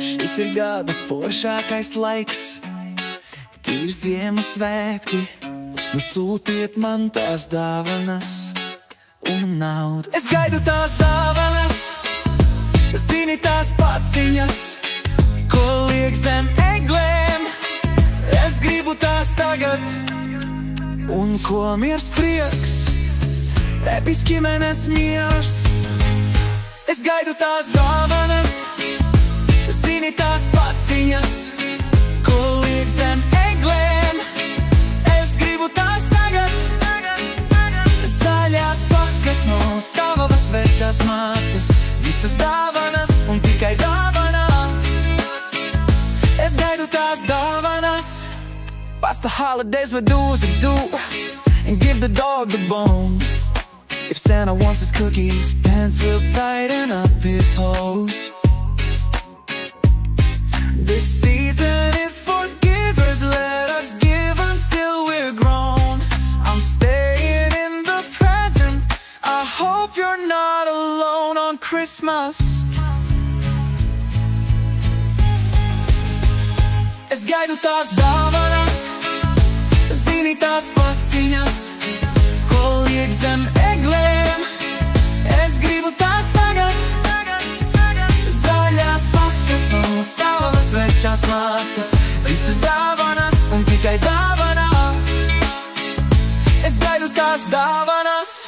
Šis ir gada foršākais laiks, tīri Ziemassvētki. Nu sūtiet man tās dāvanas un naudu. Es gaidu tās dāvanas, zini tās paciņas, ko liek zem eglēm. Es gribu tās tagad, un ko miers prieks, epis ģimenes miers. Es gaidu tās dāvanas, zini tās paciņas, ko liek zem eglēm. Es gribu tās tagad, zaļās pakas no tavas vecās mātes. Visas dāvanas un tikai dāvanas. Es gaidu tās dāvanas. Pass the holidays with do's and do, and give the dog the bone. If Santa wants his cookies, Pence will tighten up his hose. This season is for givers, let us give until we're grown. I'm staying in the present, I hope you're not alone on Christmas. Es gaidu tās dāvanas, zini tās paciņas, ko liek zem eglēm. Es gribu tās tagad, zaļās pakas no tavas vecās mātes. Visas dāvanas un tikai dāvanas. Es gaidu tās dāvanas.